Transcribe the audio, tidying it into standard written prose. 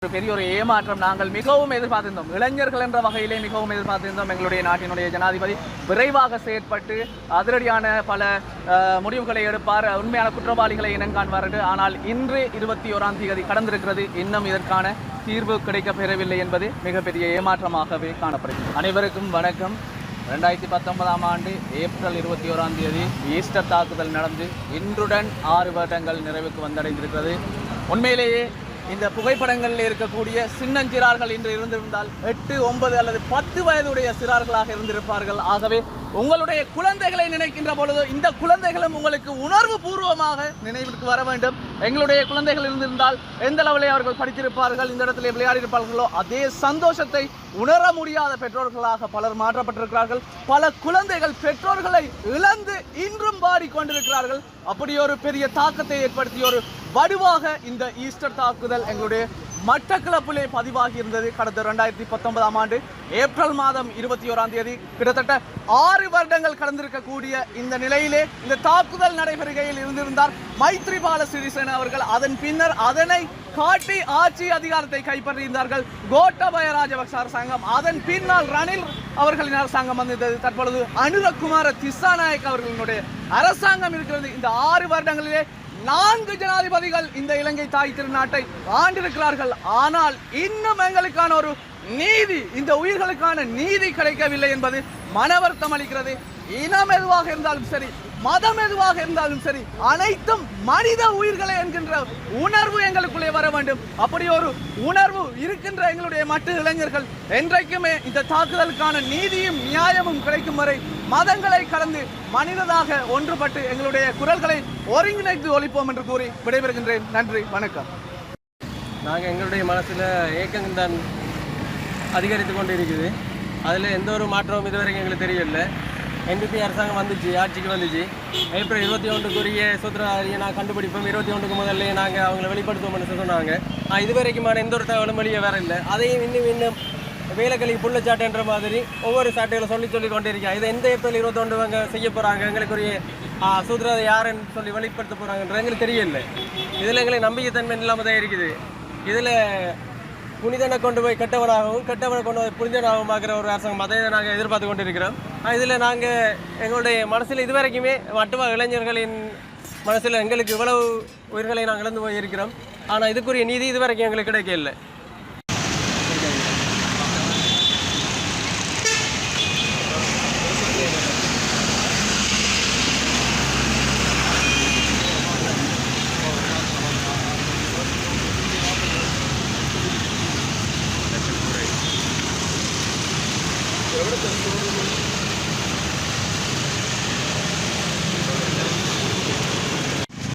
பெரிய ஒரு ஏமாற்றம் நாங்கள் மிகவும் எதிர்பார்த்திருந்தோம். இளைஞர்கள் என்ற வகையிலே மிகவும் எதிர்பார்த்திருந்தோம். எங்களுடைய நாட்டினுடைய ஜனாதிபதி விரைவாக செயற்பட்டு அதிரடியான பல முடிவுகளை எடுப்பார், உண்மையான குற்றவாளிகளை இனங்காண்பார். ஆனால் இன்று 21ஆம் தேதி கடந்திருக்கிறது, இன்னும் இதற்கான தீர்வு கிடைக்கப் பெறவில்லை என்பது மிகப்பெரிய ஏமாற்றமாகவே காணப்படுகிறது. அனைவருக்கும் வணக்கம். 2019ஆம் ஆண்டு ஏப்ரல் 21ஆம் தேதி ஈஸ்டர் தாக்குதல் நடந்து இன்றுடன் 6 வருடங்கள் நிறைவுக்கு வந்தடைந்திருக்கிறது. உண்மையிலேயே இந்த புகைப்படங்களில் இருக்கக்கூடிய சின்னஞ்சிறார்கள் இன்று இருந்திருந்தால் 8, 9 அல்லது 10 வயதுடைய சிறார்களாக இருந்திருப்பார்கள். ஆகவே உங்களுடைய குழந்தைகளை நினைக்கின்ற பொழுது இந்த குழந்தைகளும் உங்களுக்கு உணர்வு பூர்வமாக நினைவிற்கு வர வேண்டும். எங்களுடைய குழந்தைகள் இருந்திருந்தால் எந்த லெவலில் அவர்கள் படித்திருப்பார்கள், இந்த இடத்துல விளையாடி இருப்பார்களோ அதே சந்தோஷத்தை உணர முடியாத பெற்றோர்களாக பலர் மாற்றப்பட்டிருக்கிறார்கள். பல குழந்தைகள் பெற்றோர்களை இழந்து இன்றும் பாடிக்கொண்டிருக்கிறார்கள். அப்படி ஒரு பெரிய தாக்கத்தை ஏற்படுத்திய ஒரு வடுவாக இந்த ஈஸ்டர் தாக்குதல் எங்களுடைய மட்டக்களப்பிலே பதிவாகி இருந்தது. கடந்த 2019ஆம் ஆண்டு ஏப்ரல் மாதம் 21ஆம் தேதி கிட்டத்தட்ட 6 வருடங்கள் கடந்திருக்கக்கூடிய இந்த நிலையிலே இந்த தாக்குதல் நடைபெறுகையில் இருந்திருந்தார் மைத்ரிபால சிறிசேன அவர்கள். அதன் பின்னர் அதனை காட்டி ஆட்சி அதிகாரத்தை கைப்பற்றியிருந்தார்கள் கோட்டாபய ராஜபக்ச அரசாங்கம். அதன் பின்னால் ரணில் அவர்களின் அரசாங்கம் வந்தது. தற்பொழுது அனுரகுமார திசாநாயக் அவர்களினுடைய அரசாங்கம் இருக்கிறது. இந்த 6 வருடங்களிலே 4 ஜனாதிபதிகள் இந்த இலங்கை தாய் திருநாட்டை ஆண்டிருக்கிறார்கள். ஆனால் இன்னும் எங்களுக்கான ஒரு நீதி, இந்த உயிர்களுக்கான நீதி கிடைக்கவில்லை என்பது மனவருத்தம் அளிக்கிறது. இனம் எதுவாக இருந்தாலும் சரி, மதம் எதுவாக இருந்தாலும் சரி, அனைத்தும் மனித உயிர்களே என்கின்ற உணர்வு எங்களுக்குள்ளே வர வேண்டும். அப்படி ஒரு உணர்வு இருக்கின்ற எங்களுடைய மற்ற இளைஞர்கள் என்றைக்குமே இந்த தாக்குதலுக்கான நீதியும் நியாயமும் கிடைக்கும் வரை மதங்களை கடந்து மனிதனாக ஒன்றுபட்டு எங்களுடைய குரல்களை ஒருங்கிணைத்து ஒழிப்போம் என்று கூறி விடைபெறுகின்றேன். நன்றி, வணக்கம். நாங்கள் எங்களுடைய மனசில் ஏக்கங்கள் தான் அதிகரித்து கொண்டு இருக்குது. அதில் எந்த ஒரு மாற்றமும் இதுவரைக்கும் எங்களுக்கு தெரியல. NDP அரசாங்கம் வந்துச்சு, ஆட்சிக்கு வந்துச்சு. ஏப்ரல் 21க்குரிய சூத்திரதாரியை நான் கண்டுபிடிப்போம், 21க்கு முதல்ல நாங்கள் அவங்கள வெளிப்படுத்துவோம்னு சொன்னாங்க. இது வரைக்குமான எந்த ஒரு தகவலும் வெளியே வேற இல்லை. அதையும் இன்னும் வேலைக்களி புள்ளச்சாட்டுன்ற மாதிரி ஒவ்வொரு சாட்டைகளை சொல்லி கொண்டிருக்கேன். இதை எந்த ஏப்ரல் 21 செய்ய போகிறாங்க, எங்களுக்குரிய சூத்திரதை யாருன்னு சொல்லி வெளிப்படுத்த போகிறாங்கன்ற எங்களுக்கு தெரியல. இதில் எங்களுக்கு நம்பிக்கைத்தன்மை இல்லாமல் தான் இருக்குது. இதில் புனிதனை கொண்டு போய் கெட்டவனாகவும், கெட்டவனை கொண்டு போய் புனிதனாகவும் ஆகிற ஒரு அரசாங்கம் அதை நாங்கள் எதிர்பார்த்து கொண்டிருக்கிறோம். இதில் நாங்கள் எங்களுடைய மனசில் இதுவரைக்குமே மட்டுமா இளைஞர்களின் மனசில் எங்களுக்கு இவ்வளவு உயிர்களை நாங்கள் இழந்து போய் இருக்கிறோம். ஆனால் இதுக்குரிய நீதி இதுவரைக்கும் எங்களுக்கு கிடைக்கல. எவ்வளோ